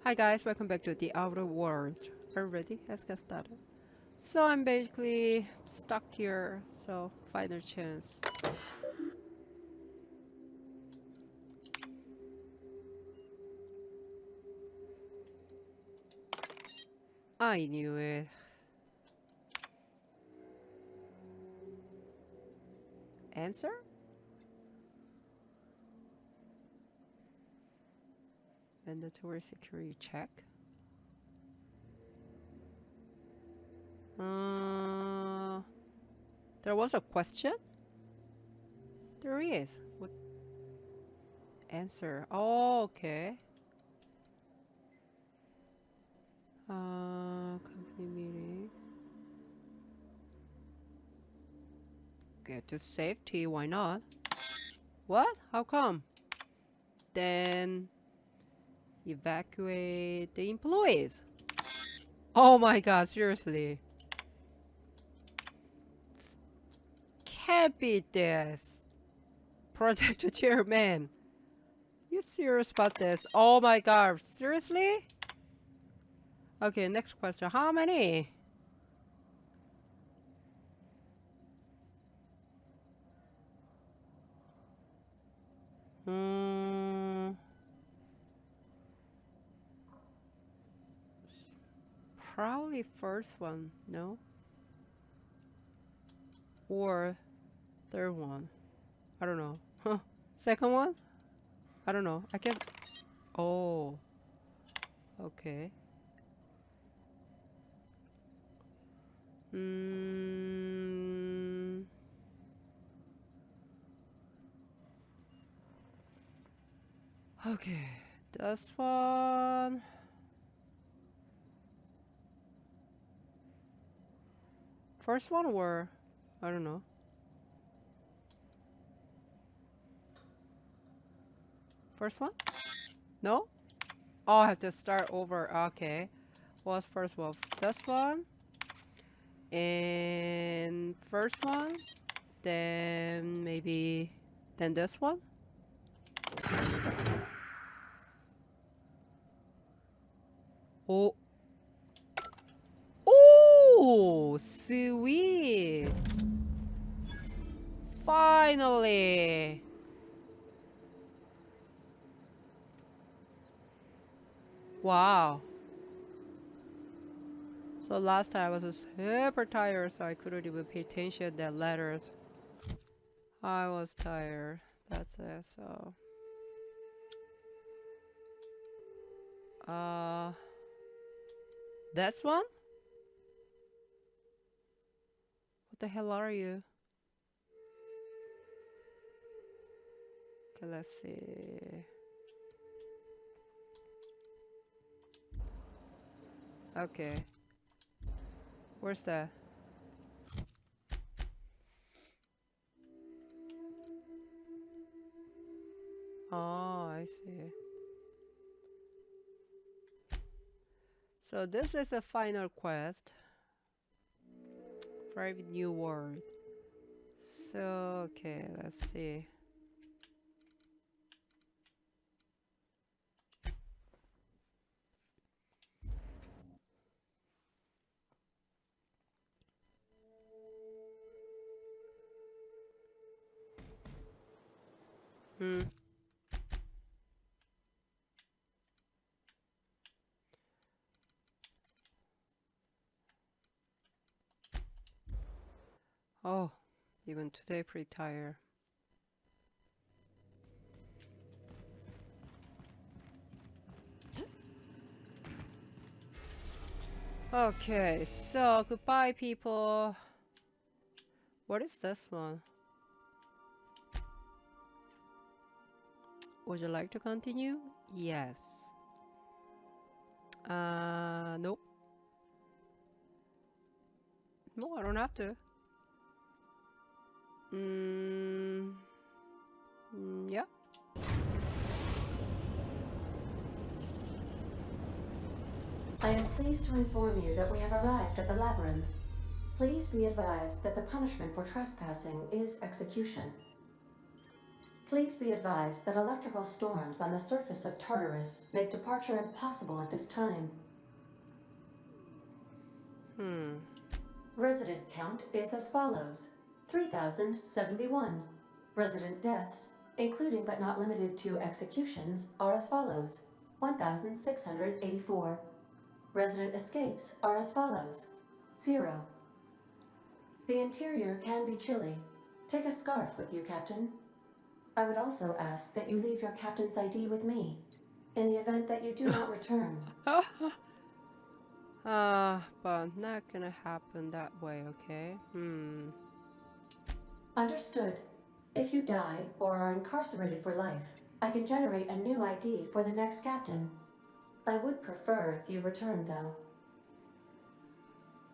Hi guys, welcome back to The Outer Worlds. Are you ready? Let's get started. So I'm basically stuck here, so final chance. I knew it. Answer? Mandatory security check. There was a question? There is. What answer? Oh, okay. Company meeting. Get to safety, why not? What? How come? Then evacuate the employees. Oh my god, seriously. Can't be this. Protect the chairman. You serious about this? Oh my god, seriously? Okay, next question. How many? Probably first one, no? Or third one. I don't know. Huh. Second one? I don't know. I can. Oh. Okay. Okay. This one. First one or I don't know. First one? No? Oh, I have to start over. Okay. What's first one? This one. And first one. Then maybe. Then this one. Oh. Oh, sweet. Finally. Wow. So last time I was super tired, so I couldn't even pay attention to the letters. I was tired. That's it. So, this one? What the hell are you? Okay, let's see. Okay. Where's that? Oh, I see. So this is the final quest. Private new world. So, okay, let's see. Oh, even today pretty tired. Okay, so goodbye people. What is this one? Would you like to continue? Yes. Nope. No, I don't have to. Yeah. I am pleased to inform you that we have arrived at the labyrinth. Please be advised that the punishment for trespassing is execution. Please be advised that electrical storms on the surface of Tartarus make departure impossible at this time. Resident count is as follows: 3,071. Resident deaths, including but not limited to executions, are as follows: 1,684. Resident escapes are as follows: 0. The interior can be chilly. Take a scarf with you, Captain. I would also ask that you leave your captain's ID with me, in the event that you do not return. But not gonna happen that way, okay? Understood. If you die or are incarcerated for life, I can generate a new ID for the next captain. I would prefer if you return, though.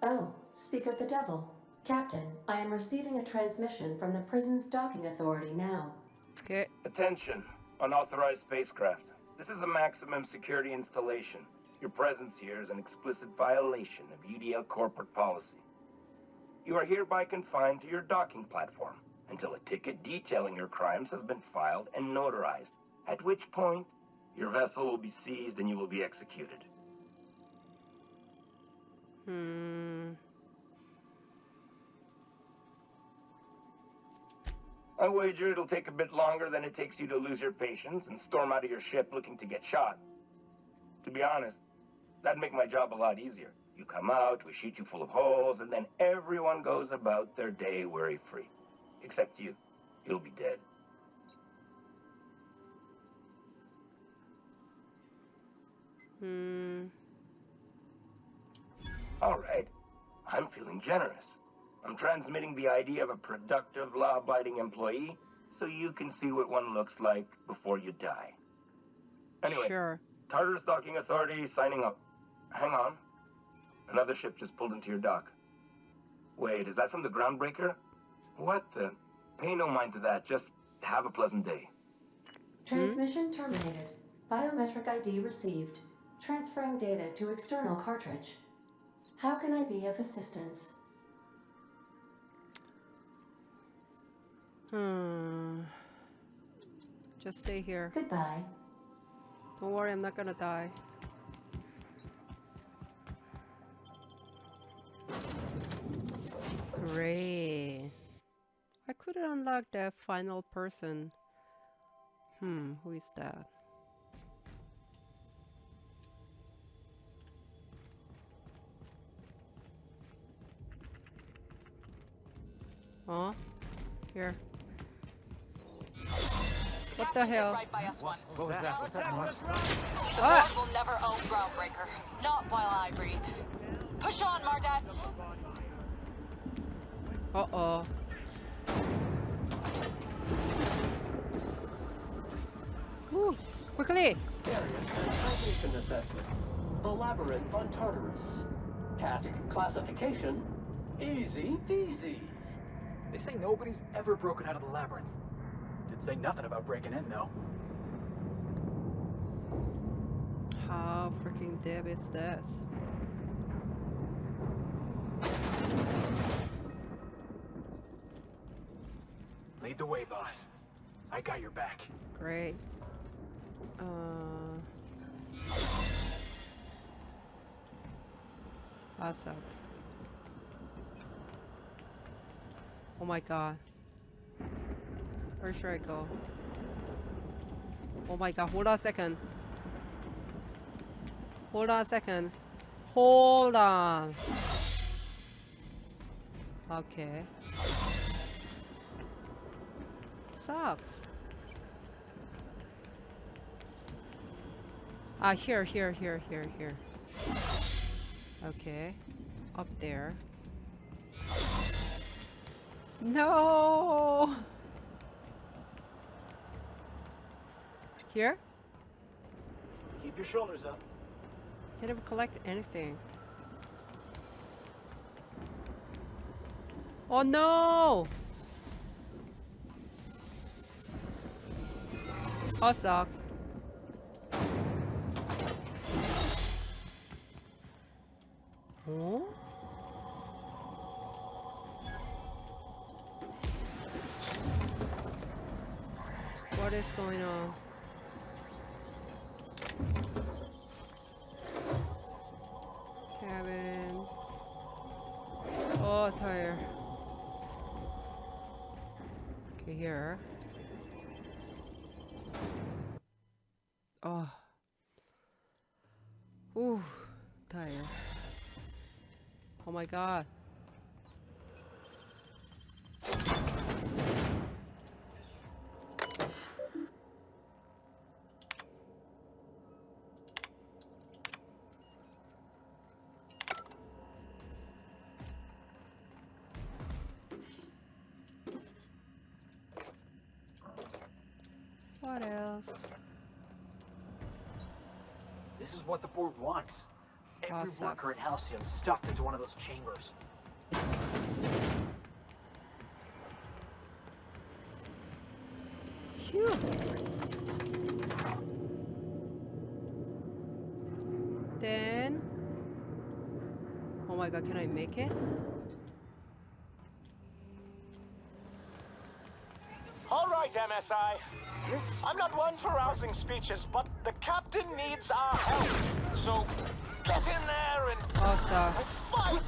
Oh, speak of the devil. Captain, I am receiving a transmission from the prison's docking authority now. Okay. Attention, unauthorized spacecraft. This is a maximum security installation. Your presence here is an explicit violation of UDL corporate policy. You are hereby confined to your docking platform until a ticket detailing your crimes has been filed and notarized, at which point your vessel will be seized and you will be executed. I wager it'll take a bit longer than it takes you to lose your patience and storm out of your ship looking to get shot. To be honest, that'd make my job a lot easier. You come out, we shoot you full of holes, and then everyone goes about their day worry-free. Except you. You'll be dead. All right. I'm feeling generous. I'm transmitting the ID of a productive, law-abiding employee so you can see what one looks like before you die. Anyway, Sure. Tartarus Docking Authority signing up. Hang on. Another ship just pulled into your dock. Wait, is that from the Groundbreaker? What the? Pay no mind to that. Just have a pleasant day. Transmission terminated. Biometric ID received. Transferring data to external cartridge. How can I be of assistance? Just stay here. Goodbye. Don't worry, I'm not gonna die. Great. I couldn't unlock that final person. Who is that? Huh? Here. What the hell? Right by us one. What was that? Was that Must? The Ah! Lord will never own Groundbreaker. Not while I breathe. Push on, Mardat. Uh-oh. Woo! Quickly! Citation assessment. The Labyrinth on Tartarus. Task classification. Easy peasy. They say nobody's ever broken out of the labyrinth. Didn't say nothing about breaking in, though. How freaking dead is this? Lead the way, boss. I got your back. Great. That sucks. Oh my god. Where should I go? Oh my god, hold on a second. Hold on a second. Hold on. Okay. Sucks. Ah, here. Okay. Up there. No! Here? Keep your shoulders up. Can't even collect anything. Oh no! Oh, sucks. Huh? What is going on? Cabin. Oh, tire. Okay, here. Oh. Ooh, tire. Oh my god. What else? This is what the board wants. Every That worker in sucks. Halcyon stuffed into one of those chambers. Phew. Then. Oh my god, can I make it? All right, MSI. I'm not one for rousing speeches, but the captain needs our help. So get in there and Awesome. fight!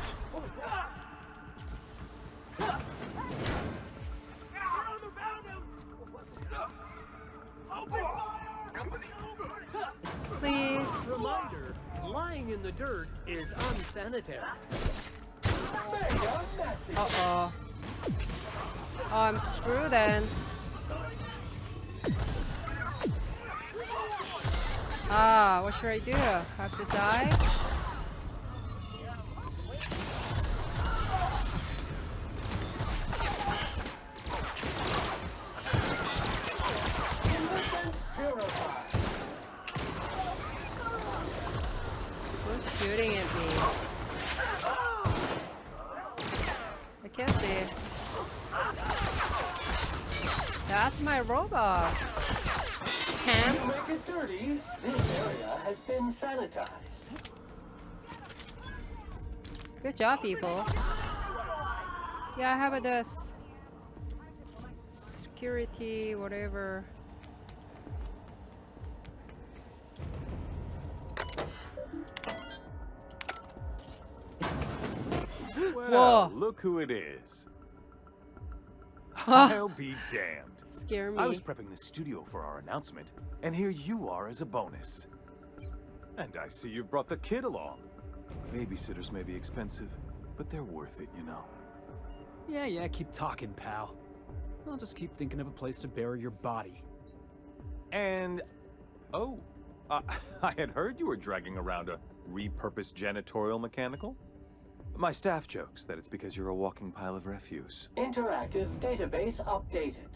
Please. Reminder, lying in the dirt is unsanitary. Mega message. Uh-oh. Oh, I'm screwed then. Ah, what should I do? Have to die? Innocent purified. Who's shooting at me? I can't see. That's my robot. Can't. To make it dirty, this area has been sanitized. Good job, people. Yeah, how about this? Security, whatever. Well, Whoa. look who it is. Ah. I'll be damned. Scare I was me. prepping the studio for our announcement, and here you are as a bonus. And I see you've brought the kid along. Babysitters may be expensive, but they're worth it, you know. Yeah, keep talking, pal. I'll just keep thinking of a place to bury your body. And, oh, I had heard you were dragging around a repurposed janitorial mechanical. My staff jokes that it's because you're a walking pile of refuse. Interactive database updated.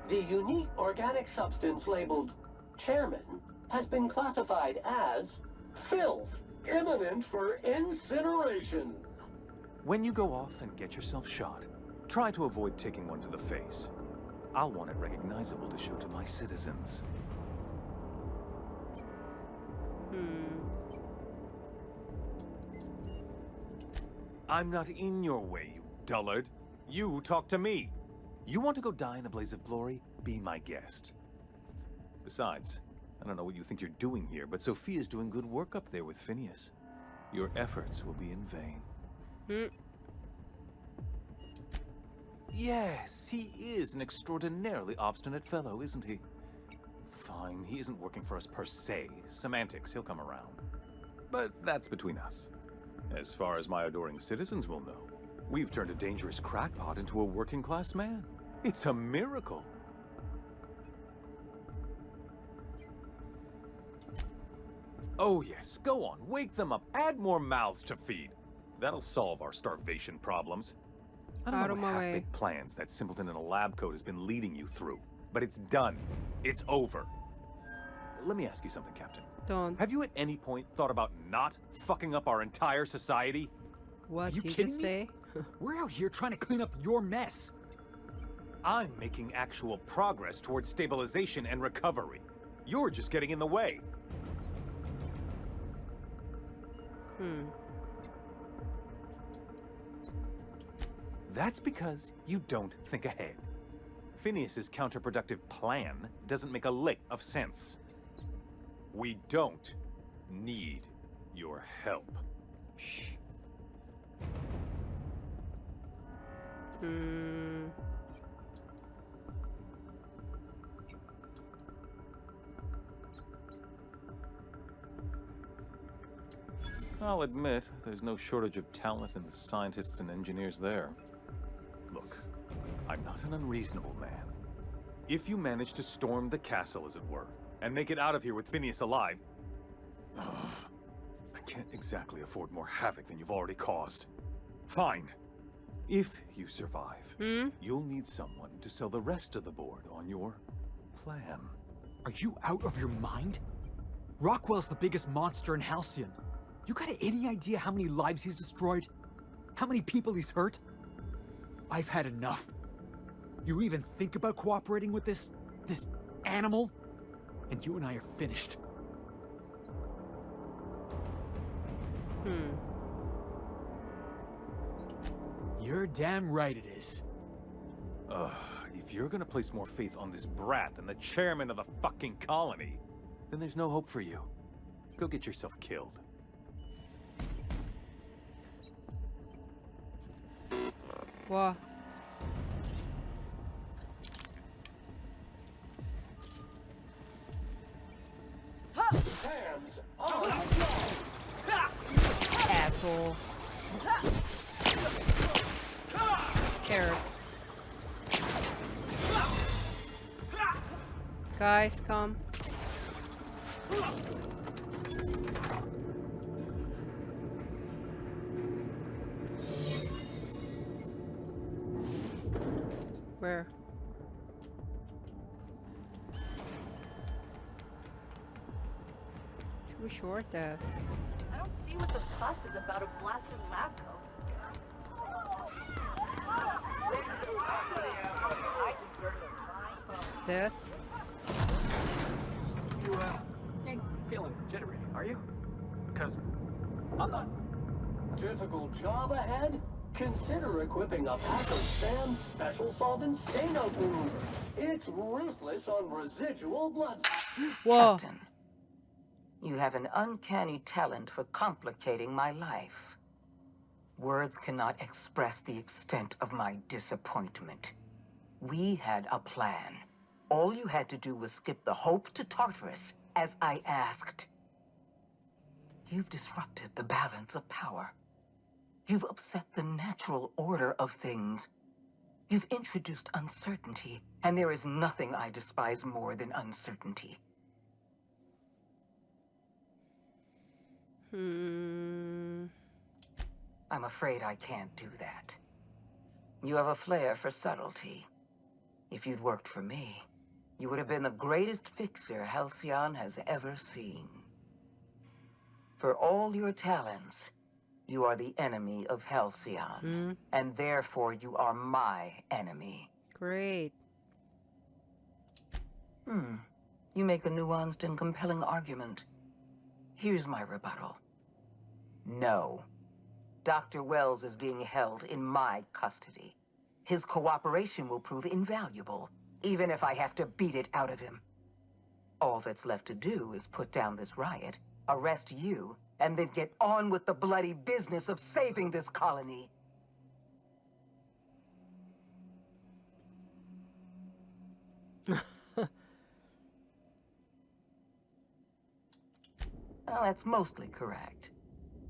The unique organic substance labeled Chairman has been classified as filth, imminent for incineration. When you go off and get yourself shot, try to avoid taking one to the face. I'll want it recognizable to show to my citizens. I'm not in your way, you dullard. You talk to me. You want to go die in a blaze of glory? Be my guest. Besides, I don't know what you think you're doing here, but Sophia's doing good work up there with Phineas. Your efforts will be in vain. Yes, he is an extraordinarily obstinate fellow, isn't he? Fine, he isn't working for us per se. Semantics, he'll come around. But that's between us. As far as my adoring citizens will know, we've turned a dangerous crackpot into a working-class man. It's a miracle. Oh yes, go on, wake them up, add more mouths to feed. That'll solve our starvation problems. I don't Out know of what my way. half-baked plans that simpleton in a lab coat has been leading you through, but it's done. It's over. Let me ask you something, Captain. Don't. Have you at any point thought about not fucking up our entire society? What you did you kidding just me? say? We're out here trying to clean up your mess. I'm making actual progress towards stabilization and recovery. You're just getting in the way. That's because you don't think ahead. Phineas's counterproductive plan doesn't make a lick of sense. We don't need your help. Hmm. I'll admit, there's no shortage of talent in the scientists and engineers there. Look, I'm not an unreasonable man. If you manage to storm the castle, as it were, and make it out of here with Phineas alive, I can't exactly afford more havoc than you've already caused. Fine. If you survive, you'll need someone to sell the rest of the board on your plan. Are you out of your mind? Rockwell's the biggest monster in Halcyon. You got any idea how many lives he's destroyed? How many people he's hurt? I've had enough. You even think about cooperating with this animal? And you and I are finished. You're damn right it is. If you're gonna place more faith on this brat than the chairman of the fucking colony, then there's no hope for you. Go get yourself killed. What? Hands on the job. Asshole. Cares. Guys, come. Where? Too short, Des. I don't see what the fuss is about a blasted lab coat. This? You, ain't feeling jittery, are you? Because I'm not. Difficult job ahead? Consider equipping a pack of Sam's special solvent stain-out remover. It's ruthless on residual blood. Whoa. Captain, you have an uncanny talent for complicating my life. Words cannot express the extent of my disappointment. We had a plan. All you had to do was skip the Hope to Tartarus, as I asked. You've disrupted the balance of power. You've upset the natural order of things. You've introduced uncertainty, and there is nothing I despise more than uncertainty. I'm afraid I can't do that. You have a flair for subtlety. If you'd worked for me, you would have been the greatest fixer Halcyon has ever seen. For all your talents, you are the enemy of Halcyon, and therefore you are my enemy. Great. You make a nuanced and compelling argument. Here's my rebuttal. No. Dr. Wells is being held in my custody. His cooperation will prove invaluable, even if I have to beat it out of him. All that's left to do is put down this riot, arrest you, and then get on with the bloody business of saving this colony. Well, that's mostly correct.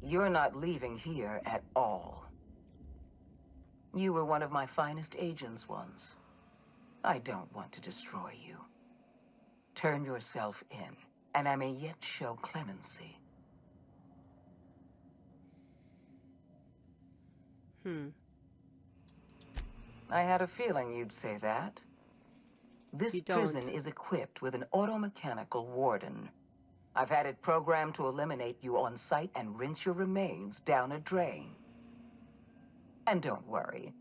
You're not leaving here at all. You were one of my finest agents once. I don't want to destroy you. Turn yourself in, and I may yet show clemency. I had a feeling you'd say that. This You don't. prison is equipped with an automechanical warden. I've had it programmed to eliminate you on sight and rinse your remains down a drain. And don't worry.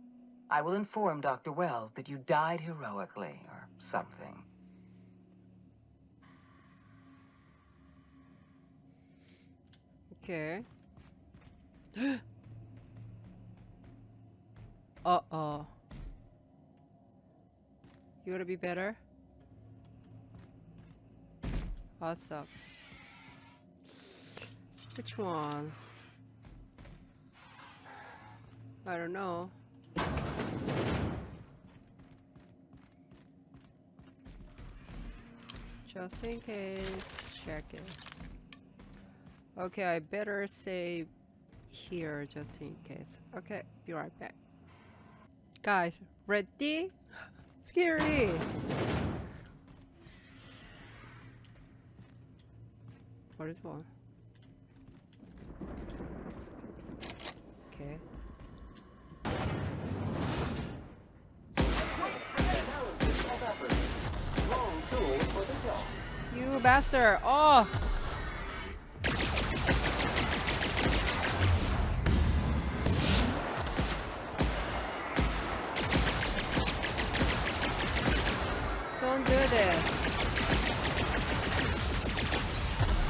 I will inform Dr. Wells that you died heroically, or something. Okay. Uh-oh. You gotta be better. Oh, that sucks. Which one? I don't know. Just in case, check it. Okay, I better save here just in case. Okay, be right back. Guys, ready? Scary! What is one? Okay. You bastard! Oh! Don't do this.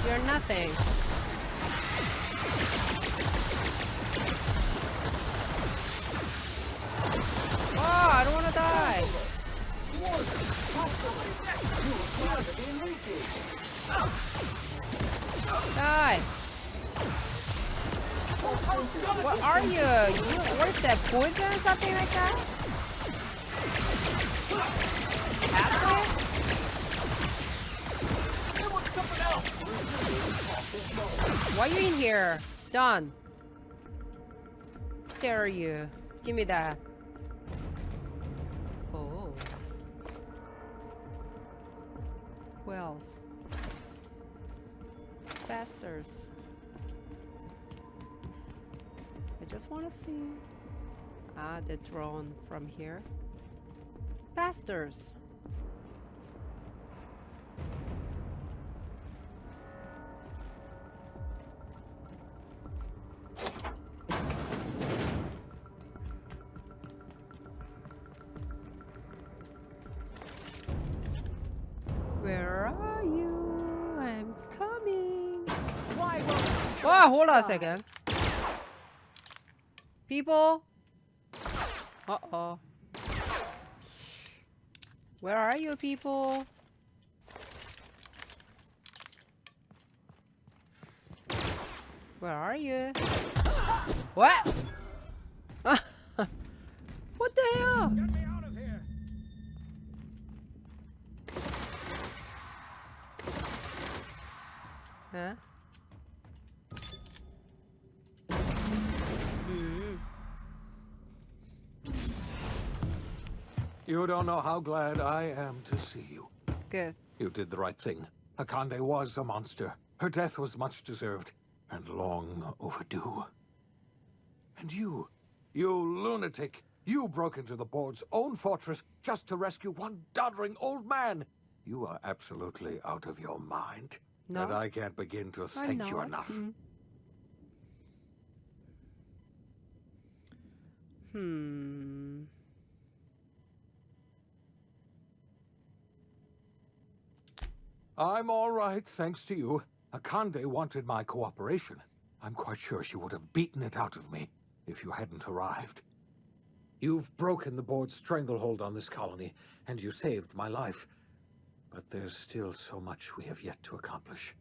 You're nothing. Oh, I don't want to die. Die. What are you? What is that? Poison or something like that? Acid? Why are you in here? Done. Dare you? Give me that. Oh. Wells. Bastards. I just want to see. Ah, the drone from here. Bastards. Where are you? I'm coming. Whoa, hold on a second. People? Uh-oh. Where are you people? Where are you? What? What the hell? Get me out of here. Huh? You don't know how glad I am to see you. Good. You did the right thing. Akande was a monster. Her death was much deserved, and long overdue. And you lunatic, you broke into the board's own fortress just to rescue one doddering old man. You are absolutely out of your mind. No. And I can't begin to thank you enough. I'm all right, thanks to you. Akande wanted my cooperation. I'm quite sure she would have beaten it out of me if you hadn't arrived. You've broken the board's stranglehold on this colony, and you saved my life. But there's still so much we have yet to accomplish.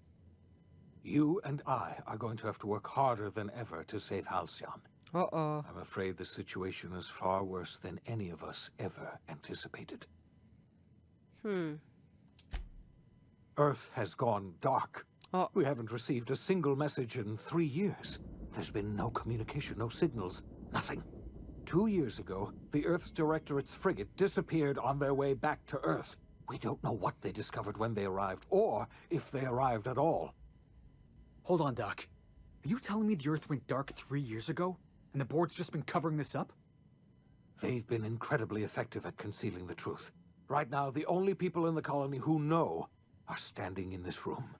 You and I are going to have to work harder than ever to save Halcyon. Uh-oh. I'm afraid the situation is far worse than any of us ever anticipated. Earth has gone dark. Oh. We haven't received a single message in 3 years. There's been no communication, no signals, nothing. 2 years ago, the Earth's Directorate's frigate disappeared on their way back to Earth. We don't know what they discovered when they arrived, or if they arrived at all. Hold on, Doc. Are you telling me the Earth went dark 3 years ago, and the board's just been covering this up? They've been incredibly effective at concealing the truth. Right now, the only people in the colony who know are standing in this room.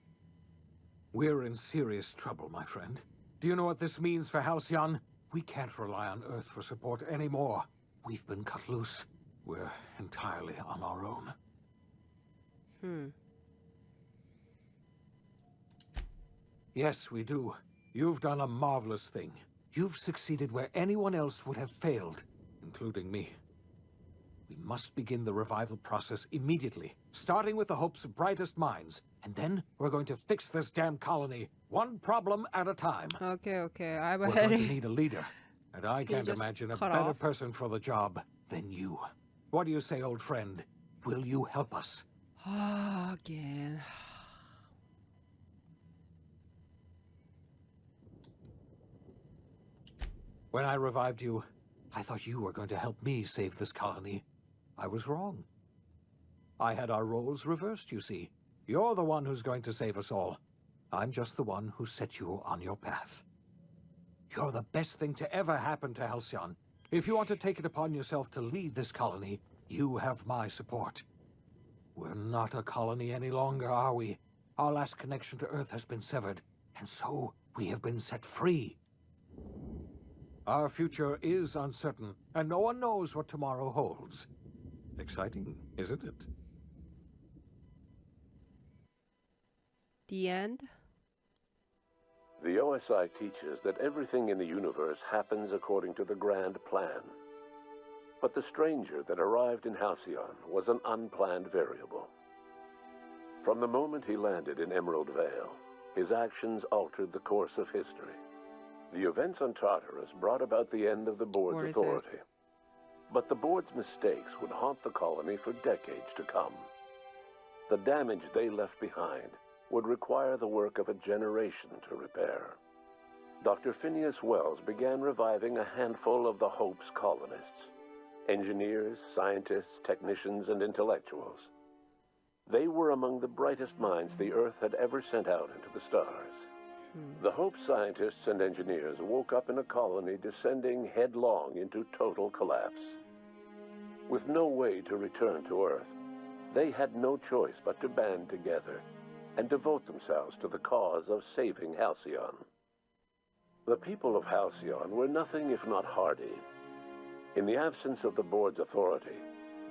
We're in serious trouble, my friend. Do you know what this means for Halcyon? We can't rely on Earth for support anymore. We've been cut loose. We're entirely on our own. Yes, we do. You've done a marvelous thing. You've succeeded where anyone else would have failed, including me. We must begin the revival process immediately, starting with the Hope's brightest minds. And then we're going to fix this damn colony, one problem at a time. Okay, okay. I'm We're going to heading. need a leader, and I Can you can't just imagine a cut better off? person for the job than you. What do you say, old friend? Will you help us? Again. When I revived you, I thought you were going to help me save this colony. I was wrong. I had our roles reversed, you see. You're the one who's going to save us all. I'm just the one who set you on your path. You're the best thing to ever happen to Halcyon. If you want to take it upon yourself to lead this colony, you have my support. We're not a colony any longer, are we? Our last connection to Earth has been severed, and so we have been set free. Our future is uncertain, and no one knows what tomorrow holds. Exciting, isn't it? The end? The OSI teaches that everything in the universe happens according to the grand plan. But the stranger that arrived in Halcyon was an unplanned variable. From the moment he landed in Emerald Vale, his actions altered the course of history. The events on Tartarus brought about the end of the board's authority. But the board's mistakes would haunt the colony for decades to come. The damage they left behind would require the work of a generation to repair. Dr. Phineas Wells began reviving a handful of the Hope's colonists. Engineers, scientists, technicians, and intellectuals. They were among the brightest minds the Earth had ever sent out into the stars. The Hope scientists and engineers woke up in a colony descending headlong into total collapse. With no way to return to Earth, they had no choice but to band together and devote themselves to the cause of saving Halcyon. The people of Halcyon were nothing if not hardy. In the absence of the board's authority,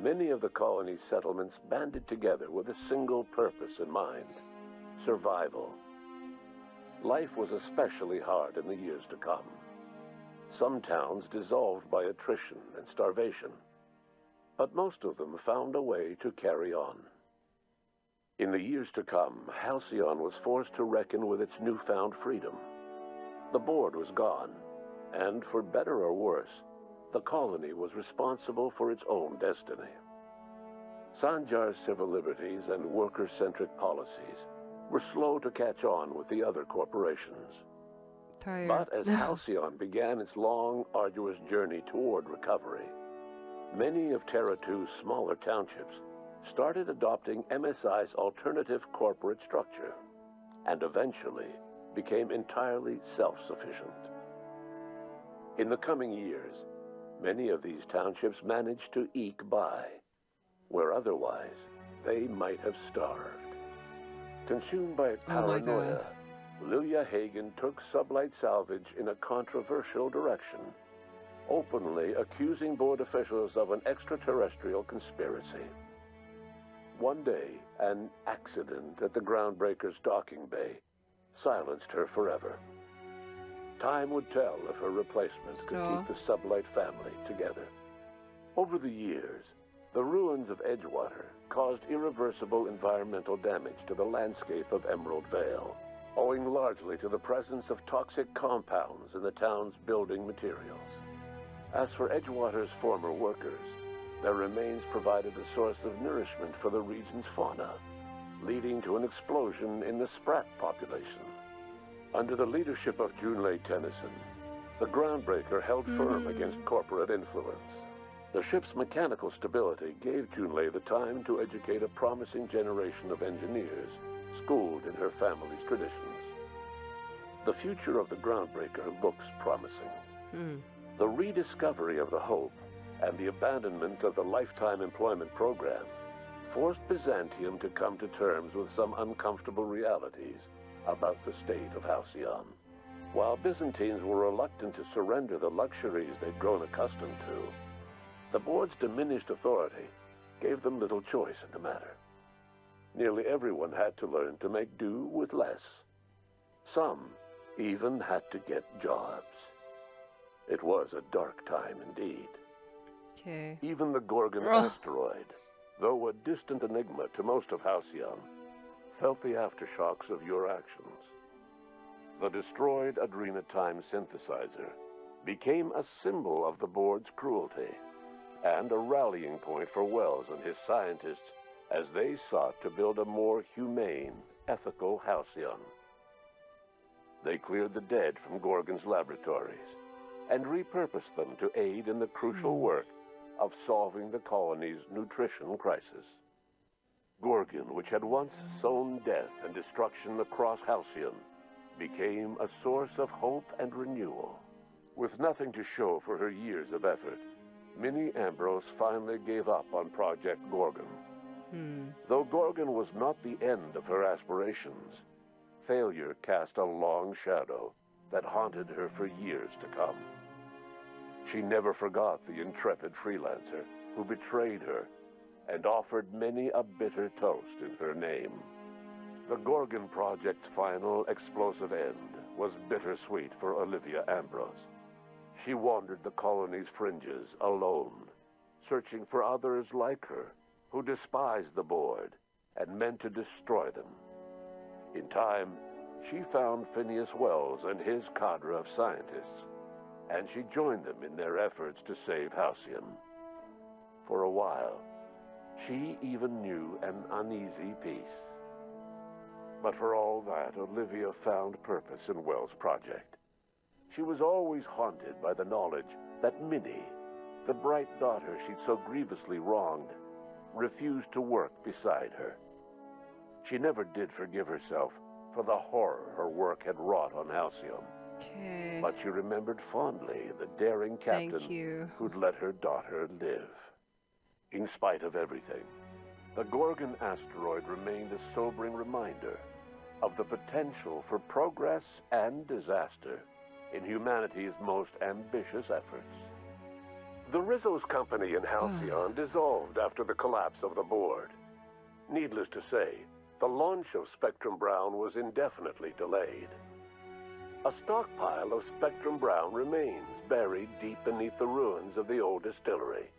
many of the colony's settlements banded together with a single purpose in mind: survival. Life was especially hard in the years to come. Some towns dissolved by attrition and starvation, but most of them found a way to carry on. In the years to come, Halcyon was forced to reckon with its newfound freedom. The board was gone, and for better or worse, the colony was responsible for its own destiny. Sanjar's civil liberties and worker-centric policies were slow to catch on with the other corporations. Tired. But as Halcyon began its long, arduous journey toward recovery, many of Terra 2's smaller townships started adopting MSI's alternative corporate structure, and eventually became entirely self-sufficient. In the coming years, many of these townships managed to eke by, where otherwise they might have starved. Consumed by paranoia, Lilia Hagen took Sublight Salvage in a controversial direction, openly accusing board officials of an extraterrestrial conspiracy. One day, an accident at the Groundbreaker's docking bay silenced her forever. Time would tell if her replacement could keep the Sublight family together. Over the years, the ruins of Edgewater caused irreversible environmental damage to the landscape of Emerald Vale, owing largely to the presence of toxic compounds in the town's building materials. As for Edgewater's former workers, their remains provided a source of nourishment for the region's fauna, leading to an explosion in the Sprat population. Under the leadership of Junlei Tennyson, the Groundbreaker held firm against corporate influence. The ship's mechanical stability gave Junlei the time to educate a promising generation of engineers, schooled in her family's traditions. The future of the Groundbreaker looks promising. The rediscovery of the Hope and the abandonment of the Lifetime Employment Program forced Byzantium to come to terms with some uncomfortable realities about the state of Halcyon. While Byzantines were reluctant to surrender the luxuries they'd grown accustomed to, the board's diminished authority gave them little choice in the matter. Nearly everyone had to learn to make do with less. Some even had to get jobs. It was a dark time indeed. Okay. Even the Gorgon Ugh. asteroid, though a distant enigma to most of Halcyon, felt the aftershocks of your actions. The destroyed Adrenatime synthesizer became a symbol of the board's cruelty and a rallying point for Wells and his scientists as they sought to build a more humane, ethical Halcyon. They cleared the dead from Gorgon's laboratories and repurposed them to aid in the crucial work of solving the colony's nutrition crisis. Gorgon, which had once sown death and destruction across Halcyon, became a source of hope and renewal. With nothing to show for her years of effort, Minnie Ambrose finally gave up on Project Gorgon. Though Gorgon was not the end of her aspirations, failure cast a long shadow that haunted her for years to come. She never forgot the intrepid freelancer who betrayed her and offered many a bitter toast in her name. The Gorgon Project's final explosive end was bittersweet for Olivia Ambrose. She wandered the colony's fringes alone, searching for others like her who despised the board and meant to destroy them. In time, she found Phineas Wells and his cadre of scientists, and she joined them in their efforts to save Halcyon. For a while, she even knew an uneasy peace. But for all that, Olivia found purpose in Wells' project. She was always haunted by the knowledge that Minnie, the bright daughter she'd so grievously wronged, refused to work beside her. She never did forgive herself for the horror her work had wrought on Halcyon. Okay. But she remembered fondly the daring captain who'd let her daughter live. In spite of everything, the Gorgon asteroid remained a sobering reminder of the potential for progress and disaster in humanity's most ambitious efforts. The Rizzo's company in Halcyon dissolved after the collapse of the board. Needless to say, the launch of Spectrum Brown was indefinitely delayed. A stockpile of Spectrum Brown remains buried deep beneath the ruins of the old distillery,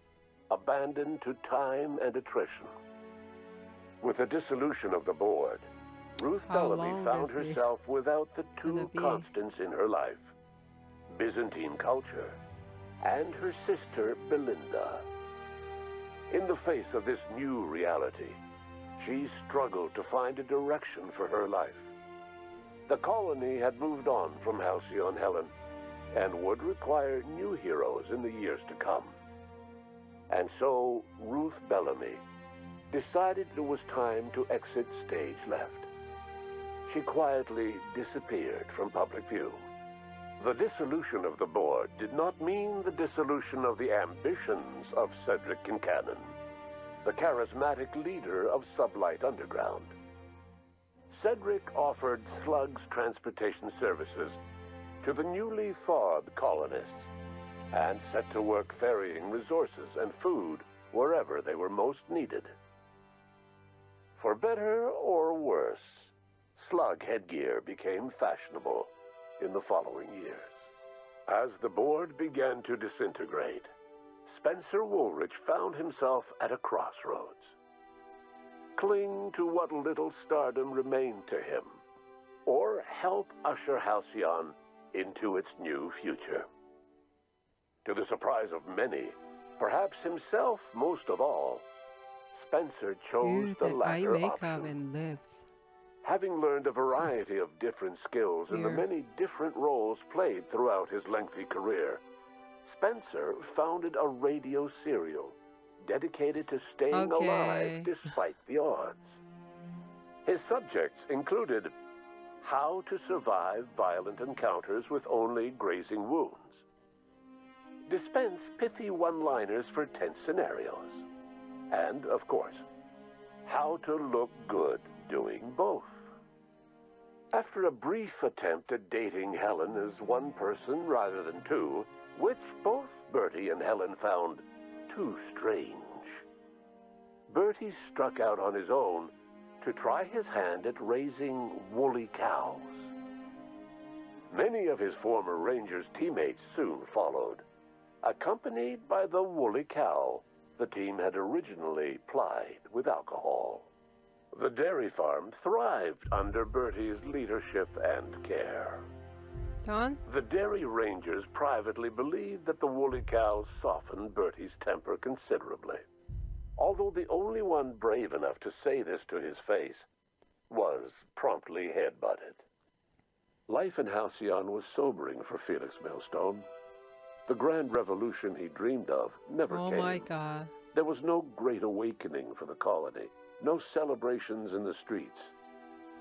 abandoned to time and attrition. With the dissolution of the board, Ruth Bellamy found herself without the two constants in her life: Byzantine culture and her sister Belinda. In the face of this new reality, she struggled to find a direction for her life. The colony had moved on from Halcyon Helen and would require new heroes in the years to come. And so Ruth Bellamy decided it was time to exit stage left. She quietly disappeared from public view. The dissolution of the board did not mean the dissolution of the ambitions of Cedric Kincannon, the charismatic leader of Sublight Underground. Cedric offered Slug's transportation services to the newly thawed colonists and set to work ferrying resources and food wherever they were most needed. For better or worse, Slug headgear became fashionable in the following years. As the board began to disintegrate, Spencer Woolrich found himself at a crossroads. Cling to what little stardom remained to him, or help usher Halcyon into its new future. To the surprise of many, perhaps himself most of all, Spencer chose the latter option. And lips. Having learned a variety of different skills in the many different roles played throughout his lengthy career, Spencer founded a radio serial dedicated to staying alive despite the odds. His subjects included how to survive violent encounters with only grazing wounds, dispense pithy one-liners for tense scenarios, and, of course, how to look good doing both. After a brief attempt at dating Helen as one person rather than two, which both Bertie and Helen found too strange, Bertie struck out on his own to try his hand at raising woolly cows. Many of his former Rangers teammates soon followed, accompanied by the woolly cow the team had originally plied with alcohol. The dairy farm thrived under Bertie's leadership and care. Done? The dairy rangers privately believed that the woolly cow softened Bertie's temper considerably, although the only one brave enough to say this to his face was promptly headbutted. Life in Halcyon was sobering for Felix Millstone. The grand revolution he dreamed of never came. Oh my god. There was no great awakening for the colony, no celebrations in the streets.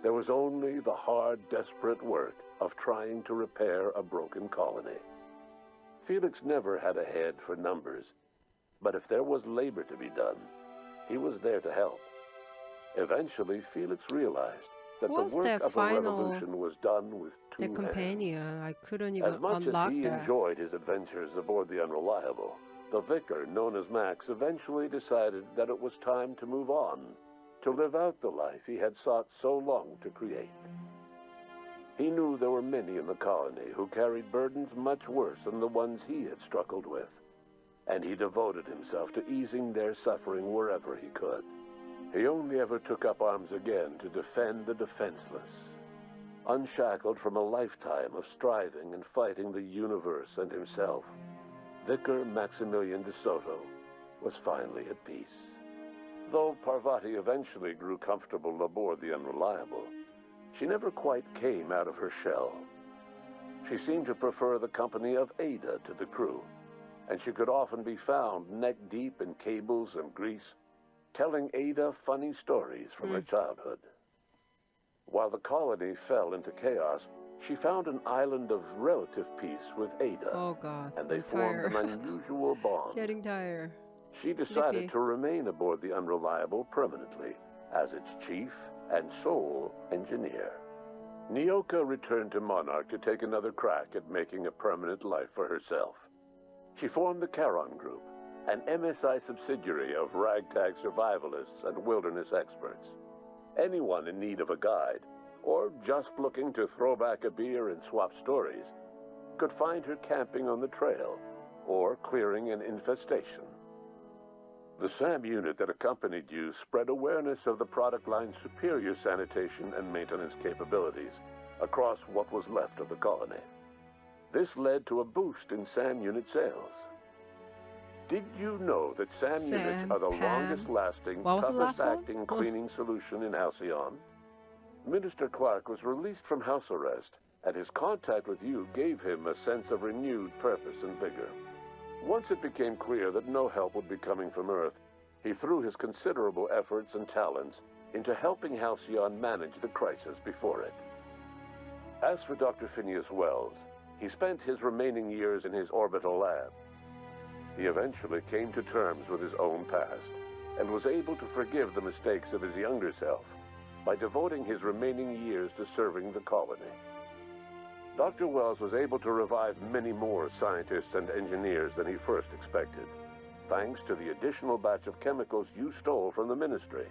There was only the hard, desperate work of trying to repair a broken colony. Felix never had a head for numbers, but if there was labor to be done, he was there to help. Eventually, Felix realized that the What's work that of a final- revolution was done with The two hands. companion. I couldn't even As much unlock as he that. enjoyed his adventures aboard the Unreliable, the vicar, known as Max, eventually decided that it was time to move on, to live out the life he had sought so long to create. He knew there were many in the colony who carried burdens much worse than the ones he had struggled with, and he devoted himself to easing their suffering wherever he could. He only ever took up arms again to defend the defenseless. Unshackled from a lifetime of striving and fighting the universe and himself, Vicar Maximilian de Soto was finally at peace. Though Parvati eventually grew comfortable aboard the Unreliable, she never quite came out of her shell. She seemed to prefer the company of Ada to the crew, and she could often be found neck-deep in cables and grease, telling Ada funny stories from her childhood. While the colony fell into chaos, she found an island of relative peace with Ada, Oh god. and they I'm formed tired. an unusual bond. Getting tired. She decided Sleepy. to remain aboard the Unreliable permanently as its chief and sole engineer. Nyoka returned to Monarch to take another crack at making a permanent life for herself. She formed the Charon Group, an MSI subsidiary of ragtag survivalists and wilderness experts. Anyone in need of a guide, or just looking to throw back a beer and swap stories, could find her camping on the trail or clearing an infestation. The SAM unit that accompanied you spread awareness of the product line's superior sanitation and maintenance capabilities across what was left of the colony. This led to a boost in SAM unit sales. Did you know that SAM units are the Pam. longest-lasting, What was the last one? toughest-acting cleaning solution in Halcyon? Minister Clark was released from house arrest, and his contact with you gave him a sense of renewed purpose and vigor. Once it became clear that no help would be coming from Earth, he threw his considerable efforts and talents into helping Halcyon manage the crisis before it. As for Dr. Phineas Wells, he spent his remaining years in his orbital lab. He eventually came to terms with his own past and was able to forgive the mistakes of his younger self by devoting his remaining years to serving the colony. Dr. Wells was able to revive many more scientists and engineers than he first expected, thanks to the additional batch of chemicals you stole from the Ministry.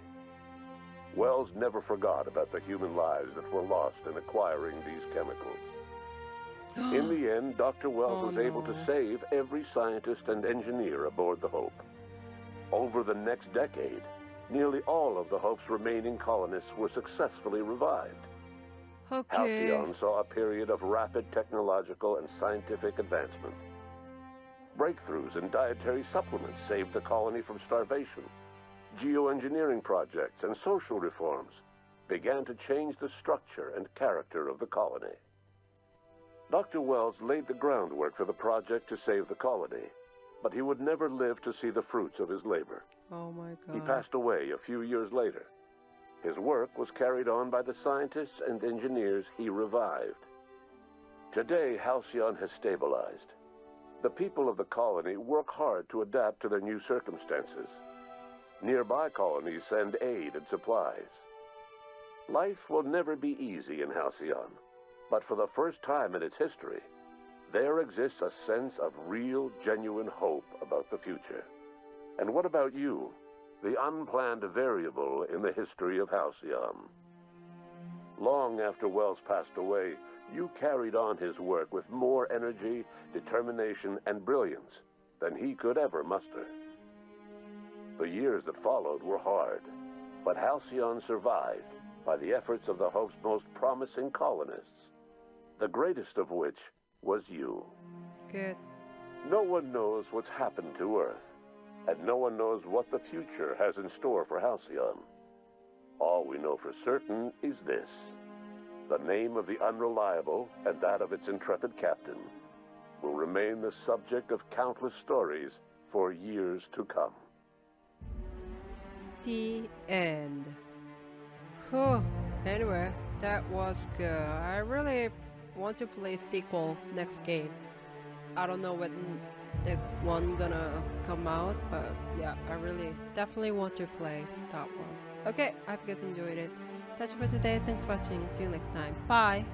Wells never forgot about the human lives that were lost in acquiring these chemicals. In the end, Dr. Wells was able to save every scientist and engineer aboard the Hope. Over the next decade, nearly all of the Hope's remaining colonists were successfully revived. Okay. Halcyon saw a period of rapid technological and scientific advancement. Breakthroughs in dietary supplements saved the colony from starvation. Geoengineering projects and social reforms began to change the structure and character of the colony. Dr. Wells laid the groundwork for the project to save the colony, but he would never live to see the fruits of his labor. Oh my god. He passed away a few years later. His work was carried on by the scientists and engineers he revived. Today, Halcyon has stabilized. The people of the colony work hard to adapt to their new circumstances. Nearby colonies send aid and supplies. Life will never be easy in Halcyon, but for the first time in its history, there exists a sense of real, genuine hope about the future. And what about you, the unplanned variable in the history of Halcyon? Long after Wells passed away, you carried on his work with more energy, determination, and brilliance than he could ever muster. The years that followed were hard, but Halcyon survived by the efforts of the Hope's most promising colonists, the greatest of which was you. Good. No one knows what's happened to Earth, and no one knows what the future has in store for Halcyon. All we know for certain is this: the name of the Unreliable and that of its intrepid captain will remain the subject of countless stories for years to come. The end. Whew. Anyway, that was good. I really want to play sequel next game. I don't know when the one gonna come out, but yeah, I really definitely want to play that one. Okay, I hope you guys enjoyed it. That's it for today. Thanks for watching. See you next time. Bye.